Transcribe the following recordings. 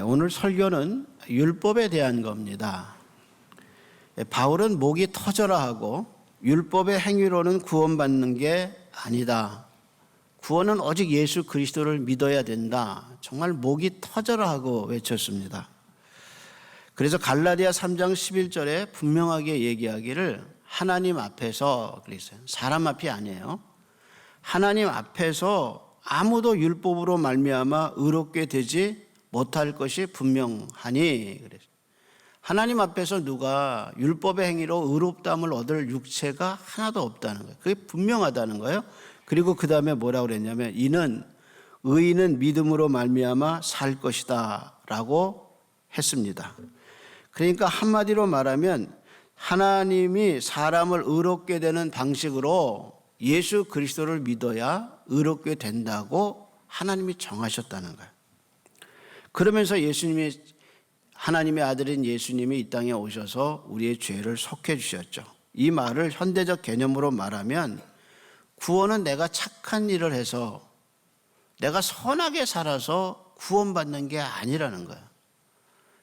오늘 설교는 율법에 대한 겁니다. 바울은 목이 터져라 하고 율법의 행위로는 구원받는 게 아니다. 구원은 오직 예수 그리스도를 믿어야 된다. 정말 목이 터져라 하고 외쳤습니다. 그래서 갈라디아 3장 11절에 분명하게 얘기하기를 하나님 앞에서 그랬어요. 사람 앞이 아니에요. 하나님 앞에서 아무도 율법으로 말미암아 의롭게 되지 못할 것이 분명하니 그랬어요. 하나님 앞에서 누가 율법의 행위로 의롭다함을 얻을 육체가 하나도 없다는 거예요. 그게 분명하다는 거예요. 그리고 그 다음에 뭐라고 그랬냐면 이는 의인은 믿음으로 말미암아 살 것이다 라고 했습니다. 그러니까 한마디로 말하면 하나님이 사람을 의롭게 되는 방식으로 예수 그리스도를 믿어야 의롭게 된다고 하나님이 정하셨다는 거예요. 그러면서 예수님이 하나님의 아들인 예수님이 이 땅에 오셔서 우리의 죄를 속해 주셨죠. 이 말을 현대적 개념으로 말하면 구원은 내가 착한 일을 해서 내가 선하게 살아서 구원받는 게 아니라는 거예요.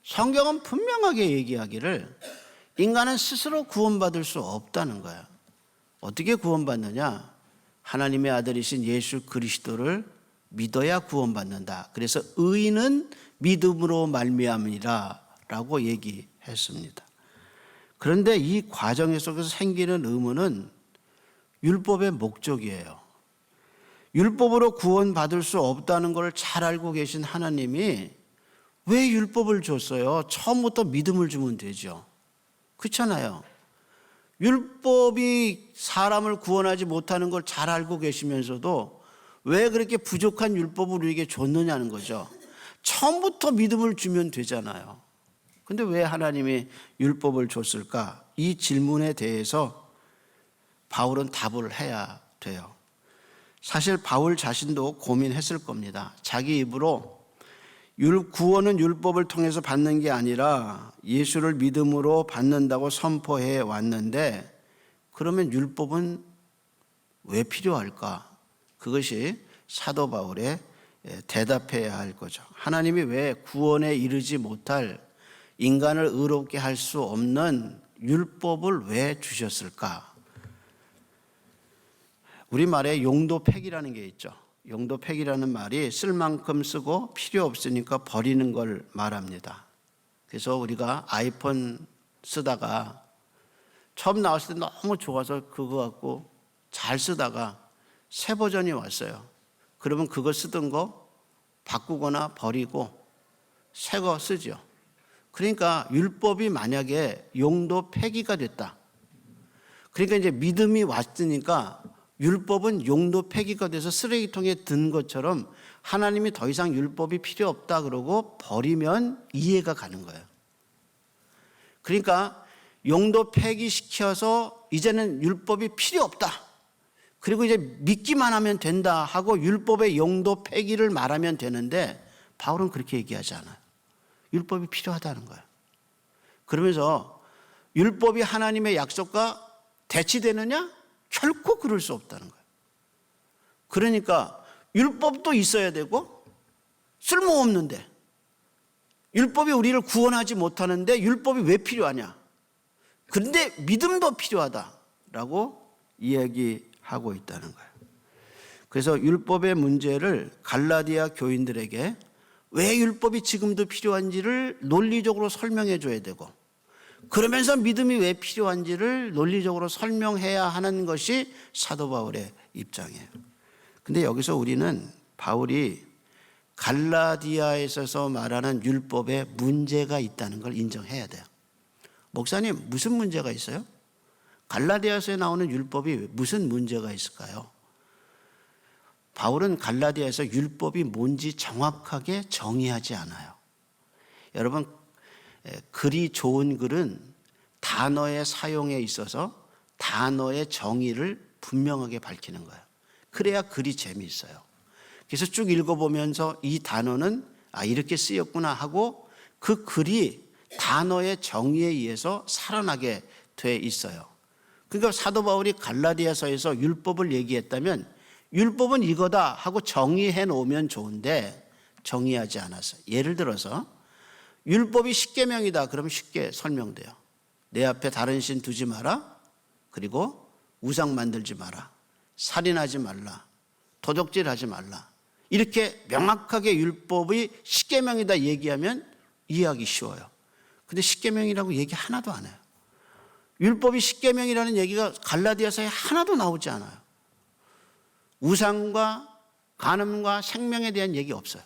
성경은 분명하게 얘기하기를 인간은 스스로 구원받을 수 없다는 거예요. 어떻게 구원받느냐? 하나님의 아들이신 예수 그리스도를 믿어야 구원받는다. 그래서 의인은 믿음으로 말미암으리라 라고 얘기했습니다. 그런데 이 과정 속에서 생기는 의문은 율법의 목적이에요. 율법으로 구원받을 수 없다는 걸 잘 알고 계신 하나님이 왜 율법을 줬어요? 처음부터 믿음을 주면 되죠. 그렇잖아요. 율법이 사람을 구원하지 못하는 걸 잘 알고 계시면서도 왜 그렇게 부족한 율법을 우리에게 줬느냐는 거죠. 처음부터 믿음을 주면 되잖아요. 근데 왜 하나님이 율법을 줬을까? 이 질문에 대해서 바울은 답을 해야 돼요. 사실 바울 자신도 고민했을 겁니다. 자기 입으로 구원은 율법을 통해서 받는 게 아니라 예수를 믿음으로 받는다고 선포해 왔는데 그러면 율법은 왜 필요할까? 그것이 사도 바울의 대답해야 할 거죠. 하나님이 왜 구원에 이르지 못할 인간을 의롭게 할 수 없는 율법을 왜 주셨을까? 우리말에 용도폐기라는 게 있죠. 용도폐기라는 말이 쓸 만큼 쓰고 필요 없으니까 버리는 걸 말합니다. 그래서 우리가 아이폰 쓰다가 처음 나왔을 때 너무 좋아서 그거 갖고 잘 쓰다가 새 버전이 왔어요. 그러면 그거 쓰던 거 바꾸거나 버리고 새 거 쓰죠. 그러니까 율법이 만약에 용도 폐기가 됐다. 그러니까 이제 믿음이 왔으니까 율법은 용도 폐기가 돼서 쓰레기통에 든 것처럼 하나님이 더 이상 율법이 필요 없다 그러고 버리면 이해가 가는 거예요. 그러니까 용도 폐기시켜서 이제는 율법이 필요 없다. 그리고 이제 믿기만 하면 된다 하고 율법의 용도 폐기를 말하면 되는데 바울은 그렇게 얘기하지 않아요. 율법이 필요하다는 거예요. 그러면서 율법이 하나님의 약속과 대치되느냐? 결코 그럴 수 없다는 거예요. 그러니까 율법도 있어야 되고 쓸모없는데 율법이 우리를 구원하지 못하는데 율법이 왜 필요하냐? 그런데 믿음도 필요하다라고 이야기하고 있다는 거예요. 그래서 율법의 문제를 갈라디아 교인들에게 왜 율법이 지금도 필요한지를 논리적으로 설명해 줘야 되고 그러면서 믿음이 왜 필요한지를 논리적으로 설명해야 하는 것이 사도 바울의 입장이에요. 근데 여기서 우리는 바울이 갈라디아에 있어서 말하는 율법에 문제가 있다는 걸 인정해야 돼요. 목사님, 무슨 문제가 있어요? 갈라디아서에 나오는 율법이 무슨 문제가 있을까요? 바울은 갈라디아에서 율법이 뭔지 정확하게 정의하지 않아요. 여러분, 글이 좋은 글은 단어의 사용에 있어서 단어의 정의를 분명하게 밝히는 거예요. 그래야 글이 재미있어요. 그래서 쭉 읽어보면서 이 단어는 이렇게 쓰였구나 하고 그 글이 단어의 정의에 의해서 살아나게 돼 있어요. 그러니까 사도 바울이 갈라디아서에서 율법을 얘기했다면 율법은 이거다 하고 정의해 놓으면 좋은데 정의하지 않았어요. 예를 들어서 율법이 십계명이다. 그러면 쉽게 설명돼요. 내 앞에 다른 신 두지 마라. 그리고 우상 만들지 마라. 살인하지 말라. 도적질하지 말라. 이렇게 명확하게 율법이 십계명이다 얘기하면 이해하기 쉬워요. 근데 십계명이라고 얘기 하나도 안 해요. 율법이 십계명이라는 얘기가 갈라디아서에 하나도 나오지 않아요. 우상과 간음과 생명에 대한 얘기 없어요.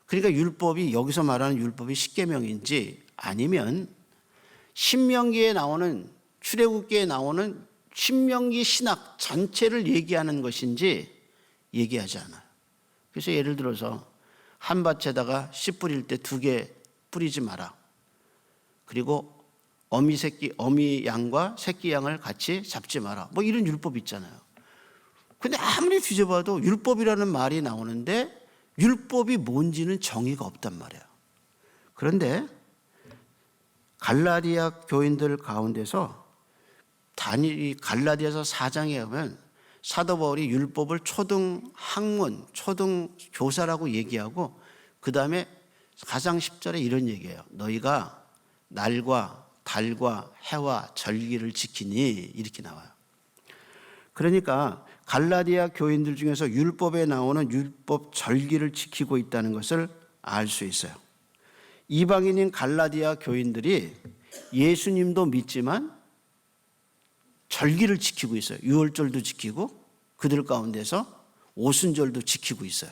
그러니까 율법이 여기서 말하는 율법이 십계명인지 아니면 신명기에 나오는 출애굽기에 나오는 신명기 신학 전체를 얘기하는 것인지 얘기하지 않아요. 그래서 예를 들어서 한 밭에다가 씨 뿌릴 때 2개 뿌리지 마라. 그리고 어미 양과 새끼 양을 같이 잡지 마라. 뭐 이런 율법 있잖아요. 근데 아무리 뒤져봐도 율법이라는 말이 나오는데 율법이 뭔지는 정의가 없단 말이에요. 그런데 갈라디아 교인들 가운데서 갈라디아서 4장에 가면 사도 바울이 율법을 초등 학문, 초등 교사라고 얘기하고 그 다음에 4장 10절에 이런 얘기해요. 너희가 날과 달과 해와 절기를 지키니 이렇게 나와요. 그러니까 갈라디아 교인들 중에서 율법에 나오는 율법 절기를 지키고 있다는 것을 알 수 있어요. 이방인인 갈라디아 교인들이 예수님도 믿지만 절기를 지키고 있어요. 유월절도 지키고 그들 가운데서 오순절도 지키고 있어요.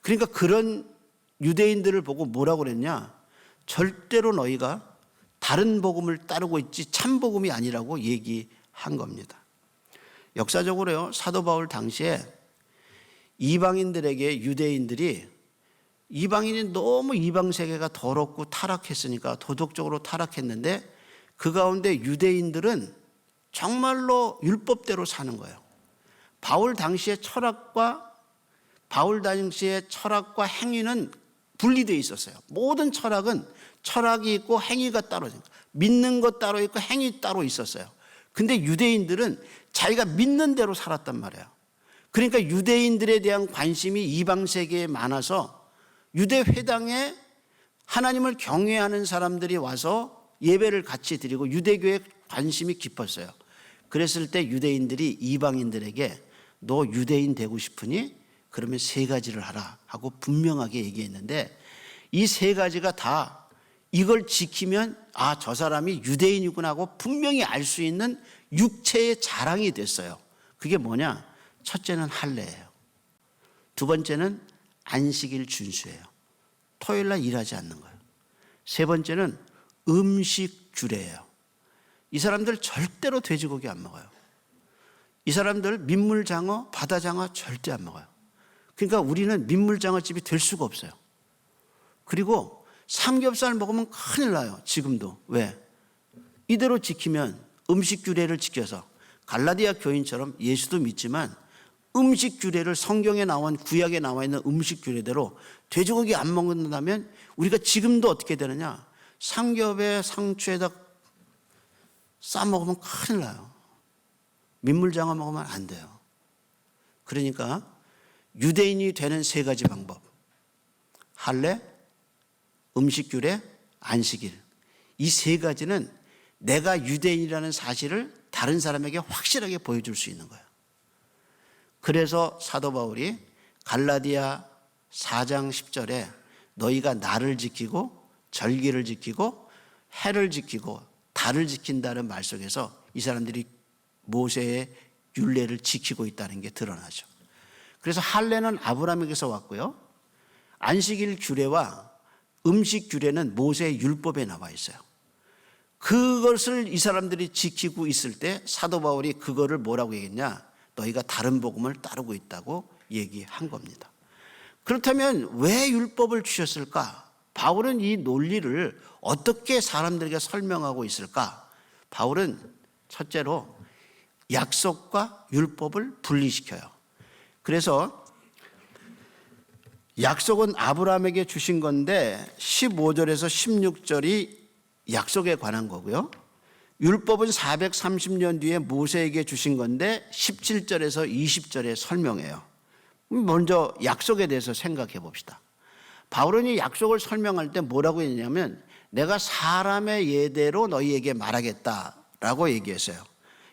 그러니까 그런 유대인들을 보고 뭐라고 그랬냐? 절대로 너희가 다른 복음을 따르고 있지 참 복음이 아니라고 얘기한 겁니다. 역사적으로요, 사도 바울 당시에 이방인들에게 유대인들이 이방인이 너무 이방 세계가 더럽고 타락했으니까 도덕적으로 타락했는데 그 가운데 유대인들은 정말로 율법대로 사는 거예요. 바울 당시의 철학과 행위는 분리되어 있었어요. 모든 철학은 철학이 있고 행위가 따로 있어요. 믿는 것 따로 있고 행위 따로 있었어요. 근데 유대인들은 자기가 믿는 대로 살았단 말이에요. 그러니까 유대인들에 대한 관심이 이방 세계에 많아서 유대 회당에 하나님을 경외하는 사람들이 와서 예배를 같이 드리고 유대교에 관심이 깊었어요. 그랬을 때 유대인들이 이방인들에게 너 유대인 되고 싶으니 그러면 3가지를 하라 하고 분명하게 얘기했는데 이 3가지가 다 이걸 지키면 아, 저 사람이 유대인이구나 하고 분명히 알 수 있는 육체의 자랑이 됐어요. 그게 뭐냐? 첫째는 할례예요. 2번째는 안식일 준수예요. 토요일 날 일하지 않는 거예요. 3번째는 음식 규례예요. 이 사람들 절대로 돼지고기 안 먹어요. 이 사람들 민물장어, 바다장어 절대 안 먹어요. 그러니까 우리는 민물장어집이 될 수가 없어요. 그리고 삼겹살 먹으면 큰일 나요. 지금도. 왜? 이대로 지키면 음식 규례를 지켜서 갈라디아 교인처럼 예수도 믿지만 음식 규례를 성경에 나온 구약에 나와 있는 음식 규례대로 돼지고기 안 먹는다면 우리가 지금도 어떻게 되느냐? 삼겹에 상추에다 싸 먹으면 큰일 나요. 민물장어 먹으면 안 돼요. 그러니까 유대인이 되는 3가지 방법. 할례, 음식 규례, 안식일. 이 3가지는 내가 유대인이라는 사실을 다른 사람에게 확실하게 보여줄 수 있는 거예요. 그래서 사도 바울이 갈라디아 4장 10절에 너희가 날을 지키고 절기를 지키고 해를 지키고 달을 지킨다는 말 속에서 이 사람들이 모세의 율례를 지키고 있다는 게 드러나죠. 그래서 할례는 아브라함에게서 왔고요. 안식일 규례와 음식 규례는 모세의 율법에 나와 있어요. 그것을 이 사람들이 지키고 있을 때 사도 바울이 그거를 뭐라고 얘기했냐? 너희가 다른 복음을 따르고 있다고 얘기한 겁니다. 그렇다면 왜 율법을 주셨을까? 바울은 이 논리를 어떻게 사람들에게 설명하고 있을까? 바울은 첫째로 약속과 율법을 분리시켜요. 그래서 약속은 아브라함에게 주신 건데 15절에서 16절이 약속에 관한 거고요. 율법은 430년 뒤에 모세에게 주신 건데 17절에서 20절에 설명해요. 먼저 약속에 대해서 생각해 봅시다. 바울은 이 약속을 설명할 때 뭐라고 했냐면 내가 사람의 예대로 너희에게 말하겠다라고 얘기했어요.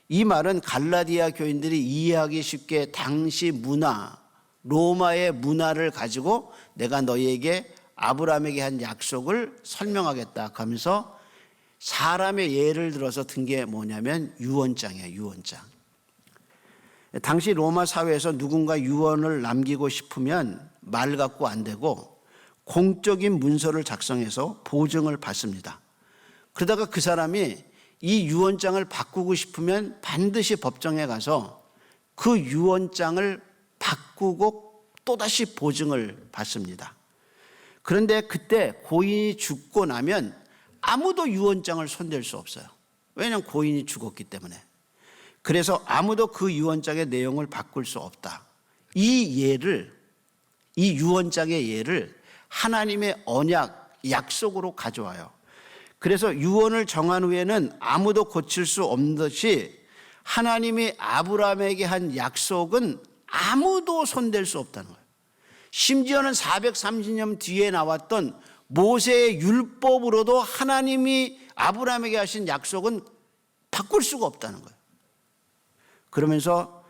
이 말은 갈라디아 교인들이 이해하기 쉽게 당시 문화, 로마의 문화를 가지고 내가 너희에게 아브라함에게 한 약속을 설명하겠다 하면서 사람의 예를 들어서 든 게 뭐냐면 유언장이에요. 유언장. 당시 로마 사회에서 누군가 유언을 남기고 싶으면 말 갖고 안 되고 공적인 문서를 작성해서 보증을 받습니다. 그러다가 그 사람이 이 유언장을 바꾸고 싶으면 반드시 법정에 가서 그 유언장을 바꾸고 또다시 보증을 받습니다. 그런데 그때 고인이 죽고 나면 아무도 유언장을 손댈 수 없어요. 왜냐하면 고인이 죽었기 때문에. 그래서 아무도 그 유언장의 내용을 바꿀 수 없다. 이 유언장의 예를 하나님의 언약, 약속으로 가져와요. 그래서 유언을 정한 후에는 아무도 고칠 수 없는 듯이 하나님이 아브라함에게 한 약속은 아무도 손댈 수 없다는 거예요. 심지어는 430년 뒤에 나왔던 모세의 율법으로도 하나님이 아브라함에게 하신 약속은 바꿀 수가 없다는 거예요. 그러면서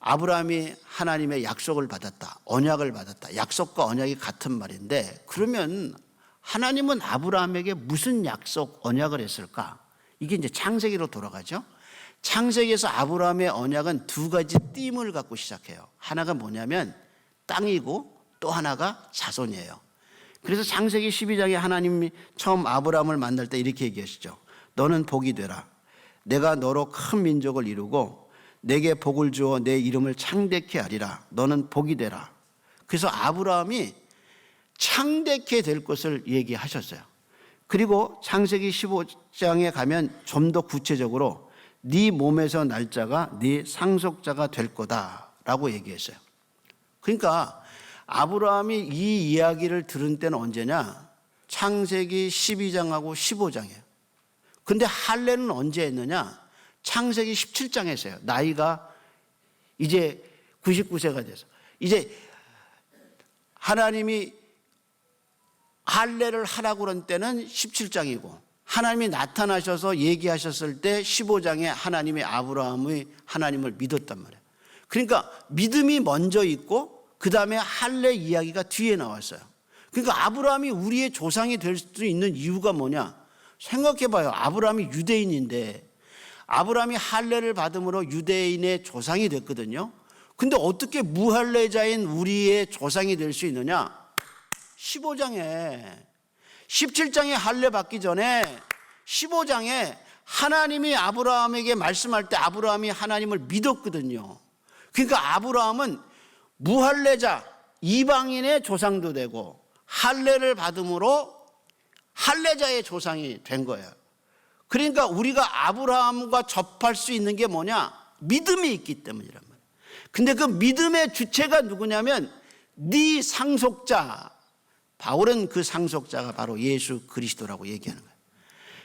아브라함이 하나님의 약속을 받았다. 언약을 받았다. 약속과 언약이 같은 말인데 그러면 하나님은 아브라함에게 무슨 약속, 언약을 했을까? 이게 이제 창세기로 돌아가죠. 창세기에서 아브라함의 언약은 두 가지 띠을 갖고 시작해요. 하나가 뭐냐면 땅이고 또 하나가 자손이에요. 그래서 창세기 12장에 하나님이 처음 아브라함을 만날 때 이렇게 얘기하시죠. 너는 복이 되라. 내가 너로 큰 민족을 이루고 내게 복을 주어 내 이름을 창대케 하리라. 너는 복이 되라. 그래서 아브라함이 창대케 될 것을 얘기하셨어요. 그리고 창세기 15장에 가면 좀 더 구체적으로 네 몸에서 날 자가 네 상속자가 될 거다라고 얘기했어요. 그러니까 아브라함이 이 이야기를 들은 때는 언제냐? 창세기 12장하고 15장이에요. 근데 할례는 언제 했느냐? 창세기 17장에서요. 나이가 이제 99세가 돼서. 이제 하나님이 할례를 하라고 그런 때는 17장이고 하나님이 나타나셔서 얘기하셨을 때 15장에 하나님이 아브라함의 하나님을 믿었단 말이에요. 그러니까 믿음이 먼저 있고 그 다음에 할례 이야기가 뒤에 나왔어요. 그러니까 아브라함이 우리의 조상이 될 수 있는 이유가 뭐냐? 생각해봐요. 아브라함이 유대인인데 아브라함이 할례를 받음으로 유대인의 조상이 됐거든요. 근데 어떻게 무할례자인 우리의 조상이 될 수 있느냐? 15장에 17장에 할례 받기 전에 15장에 하나님이 아브라함에게 말씀할 때 아브라함이 하나님을 믿었거든요. 그러니까 아브라함은 무할례자 이방인의 조상도 되고 할례를 받음으로 할례자의 조상이 된 거예요. 그러니까 우리가 아브라함과 접할 수 있는 게 뭐냐? 믿음이 있기 때문이란 말이에요. 근데 그 믿음의 주체가 누구냐면 네 상속자. 바울은 그 상속자가 바로 예수 그리스도라고 얘기하는 거예요.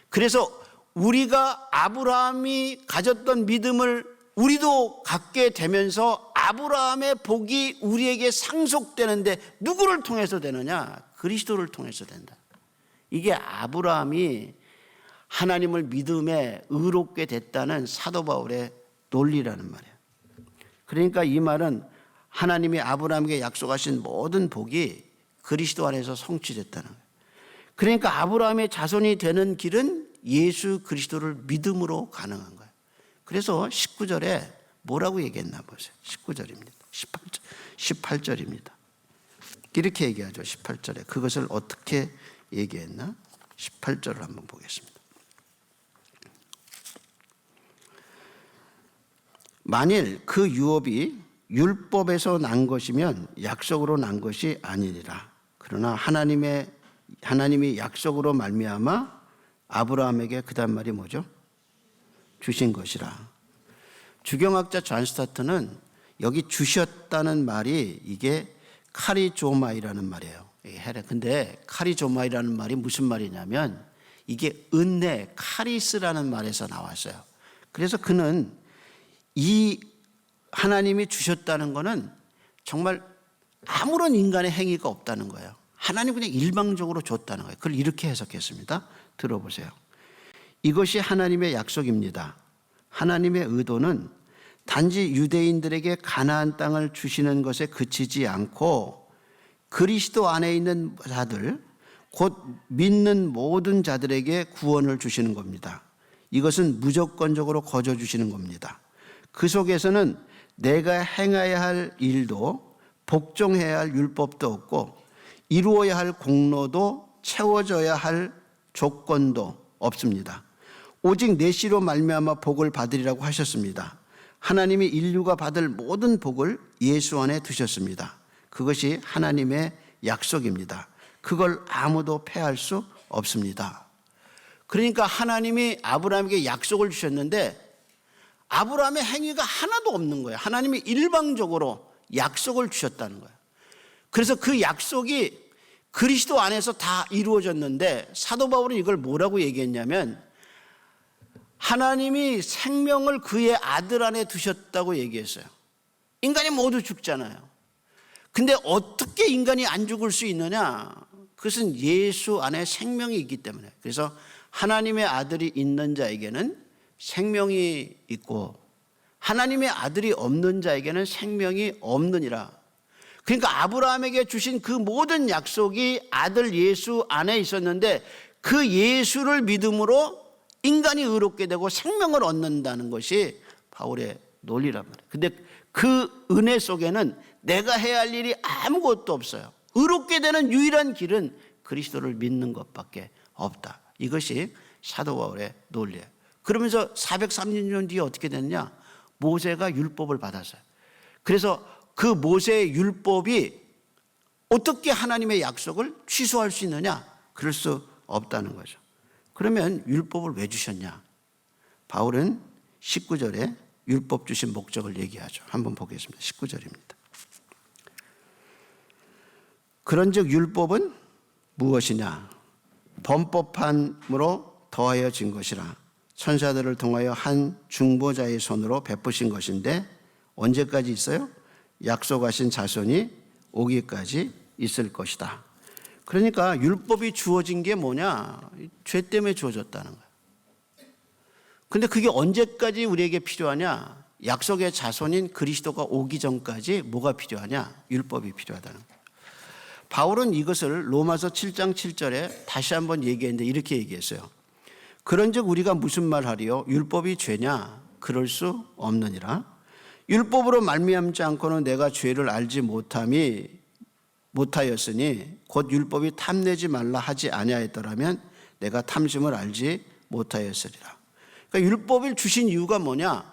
그래서 우리가 아브라함이 가졌던 믿음을 우리도 갖게 되면서 아브라함의 복이 우리에게 상속되는데 누구를 통해서 되느냐? 그리스도를 통해서 된다. 이게 아브라함이 하나님을 믿음에 의롭게 됐다는 사도 바울의 논리라는 말이에요. 그러니까 이 말은 하나님이 아브라함에게 약속하신 모든 복이 그리스도 안에서 성취됐다는 거예요. 그러니까 아브라함의 자손이 되는 길은 예수 그리스도를 믿음으로 가능한 거예요. 그래서 19절에 뭐라고 얘기했나 보세요. 19절입니다. 18절입니다. 이렇게 얘기하죠. 18절에. 그것을 어떻게 얘기했나? 18절을 한번 보겠습니다. 만일 그 유업이 율법에서 난 것이면 약속으로 난 것이 아니니라. 그러나 하나님이 약속으로 말미암아 아브라함에게 그다음 말이 뭐죠? 주신 것이라. 주경학자 존 스타트는 여기 주셨다는 말이 이게 카리조마이라는 말이에요. 근데 카리조마이라는 말이 무슨 말이냐면 이게 은혜, 카리스라는 말에서 나왔어요. 그래서 그는 이 하나님이 주셨다는 것은 정말 아무런 인간의 행위가 없다는 거예요. 하나님 그냥 일방적으로 줬다는 거예요. 그걸 이렇게 해석했습니다. 들어보세요. 이것이 하나님의 약속입니다. 하나님의 의도는 단지 유대인들에게 가나안 땅을 주시는 것에 그치지 않고 그리스도 안에 있는 자들, 곧 믿는 모든 자들에게 구원을 주시는 겁니다. 이것은 무조건적으로 거저 주시는 겁니다. 그 속에서는 내가 행해야 할 일도 복종해야 할 율법도 없고 이루어야 할 공로도 채워져야 할 조건도 없습니다. 오직 내 씨로 말미암아 복을 받으리라고 하셨습니다. 하나님이 인류가 받을 모든 복을 예수 안에 두셨습니다. 그것이 하나님의 약속입니다. 그걸 아무도 패할 수 없습니다. 그러니까 하나님이 아브라함에게 약속을 주셨는데 아브라함의 행위가 하나도 없는 거예요. 하나님이 일방적으로 약속을 주셨다는 거예요. 그래서 그 약속이 그리스도 안에서 다 이루어졌는데 사도 바울은 이걸 뭐라고 얘기했냐면 하나님이 생명을 그의 아들 안에 두셨다고 얘기했어요. 인간이 모두 죽잖아요. 근데 어떻게 인간이 안 죽을 수 있느냐? 그것은 예수 안에 생명이 있기 때문에. 그래서 하나님의 아들이 있는 자에게는 생명이 있고 하나님의 아들이 없는 자에게는 생명이 없느니라. 그러니까 아브라함에게 주신 그 모든 약속이 아들 예수 안에 있었는데 그 예수를 믿음으로 인간이 의롭게 되고 생명을 얻는다는 것이 바울의 논리란 말이에요. 근데 그 은혜 속에는 내가 해야 할 일이 아무것도 없어요. 의롭게 되는 유일한 길은 그리스도를 믿는 것밖에 없다. 이것이 사도 바울의 논리예요. 그러면서 430년 뒤에 어떻게 됐냐? 모세가 율법을 받았어요. 그래서 그 모세의 율법이 어떻게 하나님의 약속을 취소할 수 있느냐? 그럴 수 없다는 거죠. 그러면 율법을 왜 주셨냐? 바울은 19절에 율법 주신 목적을 얘기하죠. 한번 보겠습니다. 19절입니다. 그런즉 율법은 무엇이냐? 범법함으로 더하여진 것이라 천사들을 통하여 한 중보자의 손으로 베푸신 것인데 언제까지 있어요? 약속하신 자손이 오기까지 있을 것이다. 그러니까 율법이 주어진 게 뭐냐? 죄 때문에 주어졌다는 거예요. 근데 그게 언제까지 우리에게 필요하냐? 약속의 자손인 그리스도가 오기 전까지 뭐가 필요하냐? 율법이 필요하다는 거예요. 바울은 이것을 로마서 7장 7절에 다시 한번 얘기했는데 이렇게 얘기했어요. 그런즉 우리가 무슨 말하리요? 율법이 죄냐? 그럴 수 없느니라. 율법으로 말미암지 않고는 내가 죄를 알지 못하였으니 곧 율법이 탐내지 말라 하지 아니하였더라면 내가 탐심을 알지 못하였으리라. 그러니까 율법을 주신 이유가 뭐냐?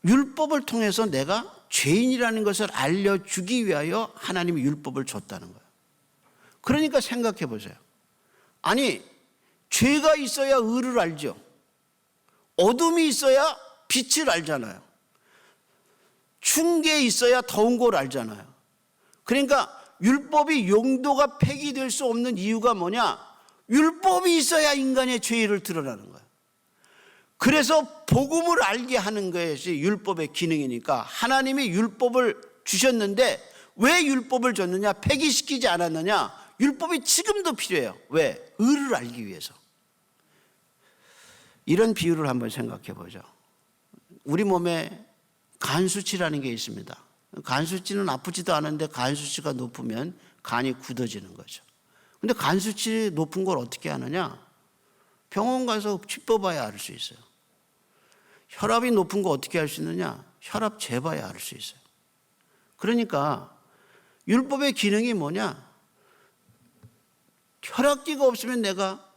율법을 통해서 내가 죄인이라는 것을 알려주기 위하여 하나님이 율법을 줬다는 거예요. 그러니까 생각해 보세요. 아니 죄가 있어야 의를 알죠. 어둠이 있어야 빛을 알잖아요. 추운 게 있어야 더운 걸 알잖아요. 그러니까 율법이 용도가 폐기될 수 없는 이유가 뭐냐? 율법이 있어야 인간의 죄를 드러나는 거예요. 그래서 복음을 알게 하는 것이 율법의 기능이니까 하나님이 율법을 주셨는데 왜 율법을 줬느냐? 폐기시키지 않았느냐? 율법이 지금도 필요해요. 왜? 의를 알기 위해서. 이런 비유를 한번 생각해 보죠. 우리 몸에 간 수치라는 게 있습니다. 간 수치는 아프지도 않은데 간 수치가 높으면 간이 굳어지는 거죠. 근데 간 수치 높은 걸 어떻게 아느냐? 병원 가서 피 뽑아야 알 수 있어요. 혈압이 높은 거 어떻게 알 수 있느냐? 혈압 재봐야 알 수 있어요. 그러니까 율법의 기능이 뭐냐? 혈압기가 없으면 내가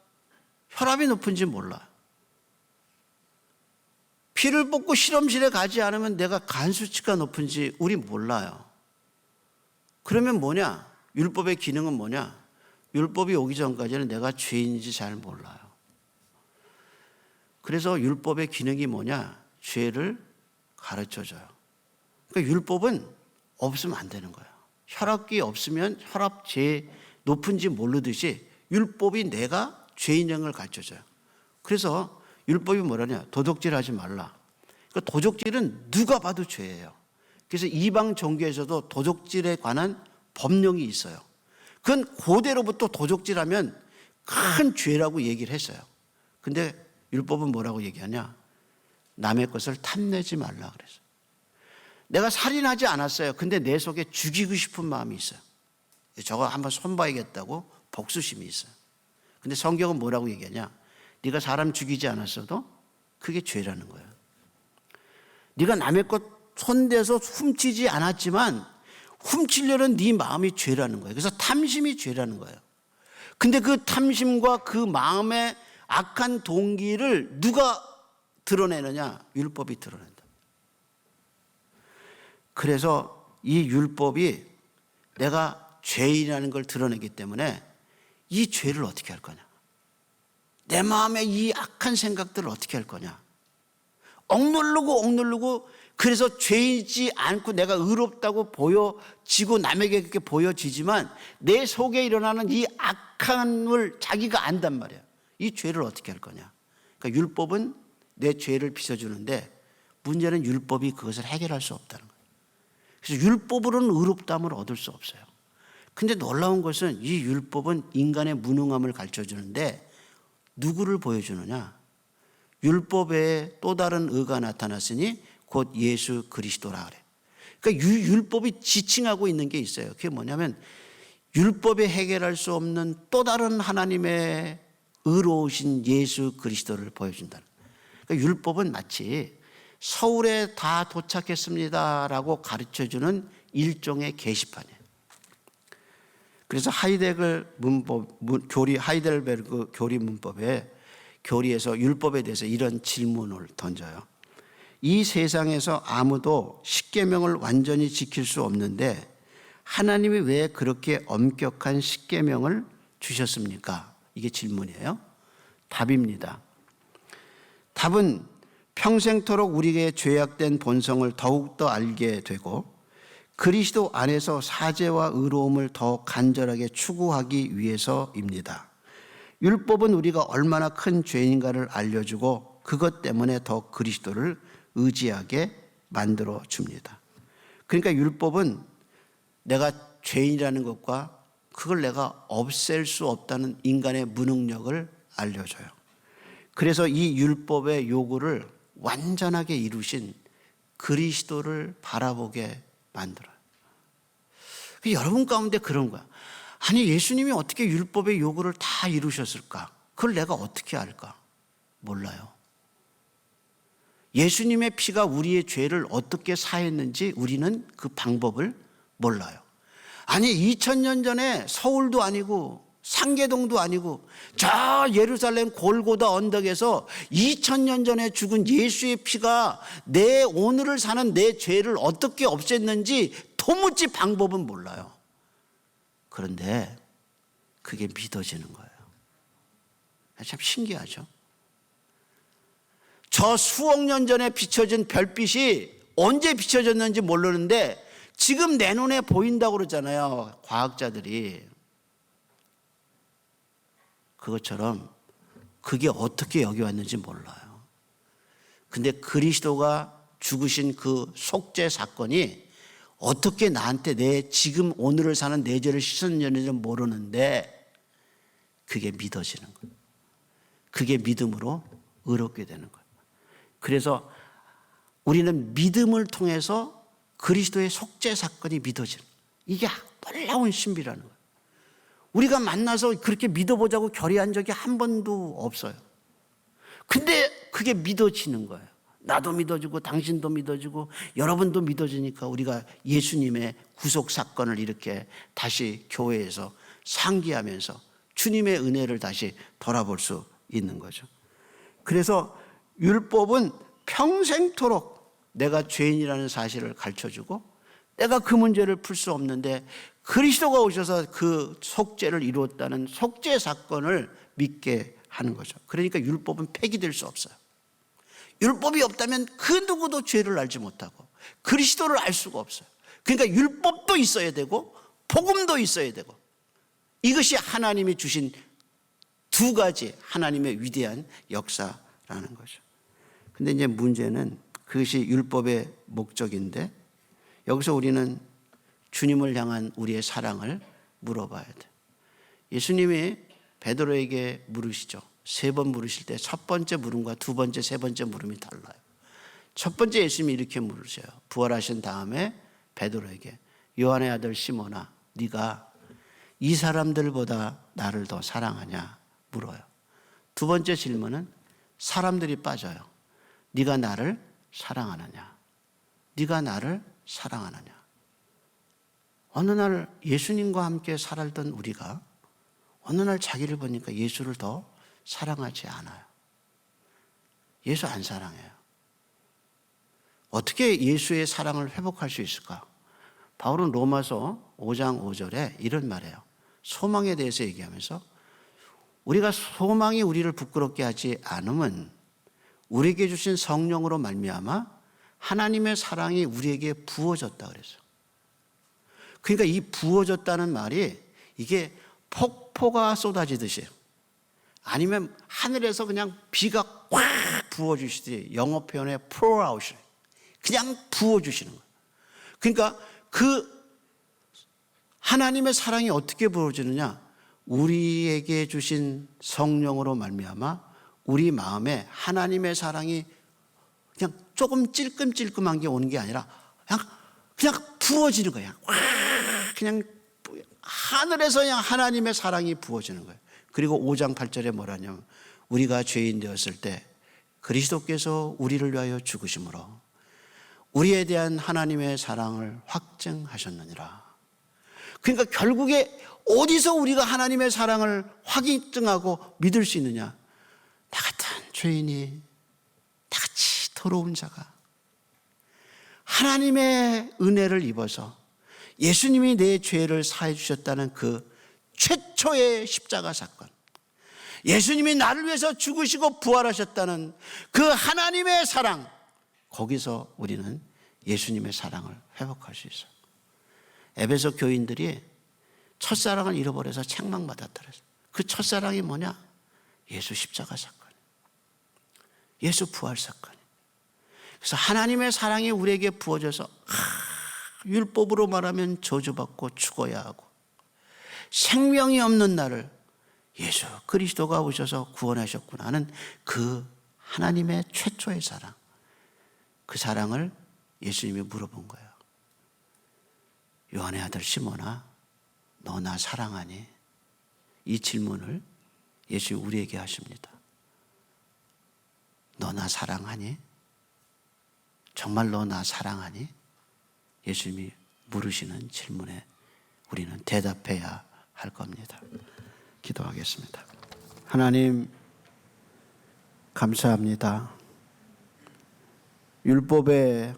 혈압이 높은지 몰라요. 피를 뽑고 실험실에 가지 않으면 내가 간 수치가 높은지 우리 몰라요. 그러면 뭐냐? 율법의 기능은 뭐냐? 율법이 오기 전까지는 내가 죄인인지 잘 몰라요. 그래서 율법의 기능이 뭐냐? 죄를 가르쳐줘요. 그러니까 율법은 없으면 안 되는 거예요. 혈압기 없으면 혈압 제 높은지 모르듯이 율법이 내가 죄인형을 가르쳐줘요. 그래서 율법이 뭐라냐? 도둑질하지 말라. 그러니까 도둑질은 누가 봐도 죄예요. 그래서 이방 종교에서도 도둑질에 관한 법령이 있어요. 그건 고대로부터 도적질하면 큰 죄라고 얘기를 했어요. 근데 율법은 뭐라고 얘기하냐? 남의 것을 탐내지 말라 그랬어요. 내가 살인하지 않았어요. 근데 내 속에 죽이고 싶은 마음이 있어요. 저거 한번 손봐야겠다고 복수심이 있어요. 근데 성경은 뭐라고 얘기하냐? 네가 사람 죽이지 않았어도 그게 죄라는 거예요. 네가 남의 것 손대서 훔치지 않았지만 훔치려는 네 마음이 죄라는 거예요. 그래서 탐심이 죄라는 거예요. 근데 그 탐심과 그 마음의 악한 동기를 누가 드러내느냐? 율법이 드러낸다. 그래서 이 율법이 내가 죄인이라는 걸 드러내기 때문에 이 죄를 어떻게 할 거냐? 내 마음의 이 악한 생각들을 어떻게 할 거냐? 억누르고 그래서 죄이지 않고 내가 의롭다고 보여지고 남에게 그렇게 보여지지만 내 속에 일어나는 이 악함을 자기가 안단 말이야. 이 죄를 어떻게 할 거냐? 그러니까 율법은 내 죄를 빗어주는데 문제는 율법이 그것을 해결할 수 없다는 거예요. 그래서 율법으로는 의롭다함을 얻을 수 없어요. 근데 놀라운 것은 이 율법은 인간의 무능함을 가르쳐주는데 누구를 보여주느냐? 율법에 또 다른 의가 나타났으니 곧 예수 그리스도라 그래. 그러니까 율법이 지칭하고 있는 게 있어요. 그게 뭐냐면 율법에 해결할 수 없는 또 다른 하나님의 의로우신 예수 그리스도를 보여준다는 거예요. 그러니까 율법은 마치 서울에 다 도착했습니다라고 가르쳐주는 일종의 게시판이에요. 그래서 하이델베르그 교리 문법에 교리에서 율법에 대해서 이런 질문을 던져요. 이 세상에서 아무도 십계명을 완전히 지킬 수 없는데 하나님이 왜 그렇게 엄격한 십계명을 주셨습니까? 이게 질문이에요. 답입니다. 답은 평생토록 우리에게 죄악된 본성을 더욱더 알게 되고 그리스도 안에서 사죄와 의로움을 더 간절하게 추구하기 위해서입니다. 율법은 우리가 얼마나 큰 죄인가를 알려주고 그것 때문에 더 그리스도를 의지하게 만들어 줍니다. 그러니까 율법은 내가 죄인이라는 것과 그걸 내가 없앨 수 없다는 인간의 무능력을 알려줘요. 그래서 이 율법의 요구를 완전하게 이루신 그리스도를 바라보게 만들어요. 여러분 가운데 그런 거야. 아니 예수님이 어떻게 율법의 요구를 다 이루셨을까? 그걸 내가 어떻게 알까? 몰라요. 예수님의 피가 우리의 죄를 어떻게 사했는지 우리는 그 방법을 몰라요. 아니 2000년 전에 서울도 아니고 상계동도 아니고 저 예루살렘 골고다 언덕에서 2000년 전에 죽은 예수의 피가 내 오늘을 사는 내 죄를 어떻게 없앴는지 도무지 방법은 몰라요. 그런데 그게 믿어지는 거예요. 참 신기하죠. 저 수억 년 전에 비춰진 별빛이 언제 비춰졌는지 모르는데 지금 내 눈에 보인다고 그러잖아요. 과학자들이. 그것처럼 그게 어떻게 여기 왔는지 몰라요. 근데 그리스도가 죽으신 그 속죄 사건이 어떻게 나한테 내 지금 오늘을 사는 내 죄를 씻었는지 모르는데 그게 믿어지는 거예요. 그게 믿음으로 의롭게 되는 거예요. 그래서 우리는 믿음을 통해서 그리스도의 속죄 사건이 믿어지는 거예요. 이게 놀라운 신비라는 거예요. 우리가 만나서 그렇게 믿어보자고 결의한 적이 한 번도 없어요. 근데 그게 믿어지는 거예요. 나도 믿어지고 당신도 믿어지고 여러분도 믿어지니까 우리가 예수님의 구속 사건을 이렇게 다시 교회에서 상기하면서 주님의 은혜를 다시 돌아볼 수 있는 거죠. 그래서 율법은 평생토록 내가 죄인이라는 사실을 가르쳐주고 내가 그 문제를 풀 수 없는데 그리스도가 오셔서 그 속죄를 이루었다는 속죄 사건을 믿게 하는 거죠. 그러니까 율법은 폐기될 수 없어요. 율법이 없다면 그 누구도 죄를 알지 못하고 그리스도를 알 수가 없어요. 그러니까 율법도 있어야 되고 복음도 있어야 되고 이것이 하나님이 주신 두 가지 하나님의 위대한 역사라는 거죠. 근데 이제 문제는 그것이 율법의 목적인데 여기서 우리는 주님을 향한 우리의 사랑을 물어봐야 돼. 예수님이 베드로에게 물으시죠. 3번 물으실 때 첫 번째 물음과 두 번째, 세 번째 물음이 달라요. 첫 번째 예수님이 이렇게 물으셔요. 부활하신 다음에 베드로에게 요한의 아들 시몬아, 네가 이 사람들보다 나를 더 사랑하냐 물어요. 두 번째 질문은 사람들이 빠져요. 네가 나를 사랑하느냐? 네가 나를 사랑하느냐? 어느 날 예수님과 함께 살았던 우리가 어느 날 자기를 보니까 예수를 더 사랑하지 않아요. 예수 안 사랑해요. 어떻게 예수의 사랑을 회복할 수 있을까? 바울은 로마서 5장 5절에 이런 말이에요. 소망에 대해서 얘기하면서 우리가 소망이 우리를 부끄럽게 하지 않으면 우리에게 주신 성령으로 말미암아 하나님의 사랑이 우리에게 부어졌다 그랬어요. 그러니까 이 부어졌다는 말이 이게 폭포가 쏟아지듯이 아니면 하늘에서 그냥 비가 꽉 부어주시듯이 영어 표현에 pour out, 그냥 부어주시는 거예요. 그러니까 그 하나님의 사랑이 어떻게 부어지느냐? 우리에게 주신 성령으로 말미암아 우리 마음에 하나님의 사랑이 그냥 조금 찔끔찔끔한 게 오는 게 아니라 그냥 부어지는 거예요. 그냥 하늘에서 그냥 하나님의 사랑이 부어지는 거예요. 그리고 5장 8절에 뭐라냐면 우리가 죄인 되었을 때 그리스도께서 우리를 위하여 죽으심으로 우리에 대한 하나님의 사랑을 확증하셨느니라. 그러니까 결국에 어디서 우리가 하나님의 사랑을 확증하고 믿을 수 있느냐? 나 같은 죄인이, 나같이 더러운 자가 하나님의 은혜를 입어서 예수님이 내 죄를 사해 주셨다는 그 최초의 십자가 사건, 예수님이 나를 위해서 죽으시고 부활하셨다는 그 하나님의 사랑, 거기서 우리는 예수님의 사랑을 회복할 수 있어요. 에베소 교인들이 첫사랑을 잃어버려서 책망받았다 그랬어요. 그 첫사랑이 뭐냐? 예수 십자가 사건, 예수 부활 사건. 그래서 하나님의 사랑이 우리에게 부어져서 율법으로 말하면 저주받고 죽어야 하고 생명이 없는 나를 예수 그리스도가 오셔서 구원하셨구나 하는 그 하나님의 최초의 사랑, 그 사랑을 예수님이 물어본 거예요. 요한의 아들 시몬아, 너 나 사랑하니? 이 질문을 예수님이 우리에게 하십니다. 너 나 사랑하니? 정말 너 나 사랑하니? 예수님이 물으시는 질문에 우리는 대답해야 할 겁니다. 기도하겠습니다. 하나님, 감사합니다. 율법의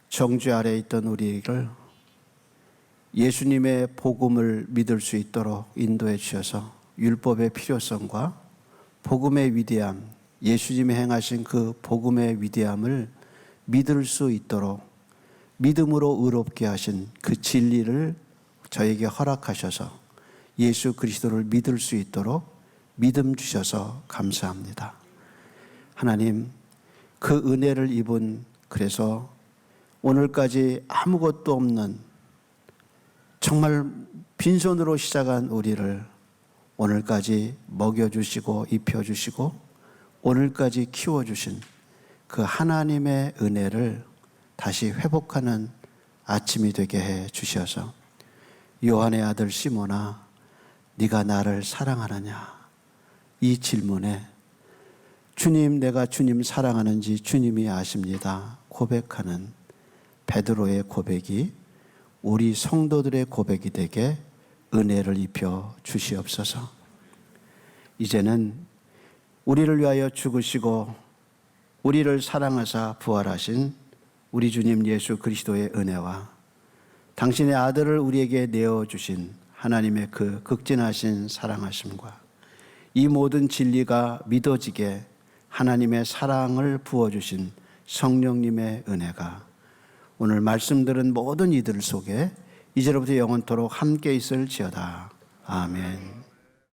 정죄 아래 있던 우리를 예수님의 복음을 믿을 수 있도록 인도해 주셔서 율법의 필요성과 복음의 위대함, 예수님이 행하신 그 복음의 위대함을 믿을 수 있도록 믿음으로 의롭게 하신 그 진리를 저에게 허락하셔서 예수 그리스도를 믿을 수 있도록 믿음 주셔서 감사합니다. 하나님, 그 은혜를 입은, 그래서 오늘까지 아무것도 없는 정말 빈손으로 시작한 우리를 오늘까지 먹여주시고 입혀주시고 오늘까지 키워주신 그 하나님의 은혜를 다시 회복하는 아침이 되게 해 주셔서 요한의 아들 시몬아, 네가 나를 사랑하느냐? 이 질문에 주님, 내가 주님 사랑하는지 주님이 아십니다 고백하는 베드로의 고백이 우리 성도들의 고백이 되게 은혜를 입혀 주시옵소서. 이제는 우리를 위하여 죽으시고 우리를 사랑하사 부활하신 우리 주님 예수 그리스도의 은혜와 당신의 아들을 우리에게 내어주신 하나님의 그 극진하신 사랑하심과 이 모든 진리가 믿어지게 하나님의 사랑을 부어주신 성령님의 은혜가 오늘 말씀 들은 모든 이들 속에 이제로부터 영원토록 함께 있을지어다. 아멘.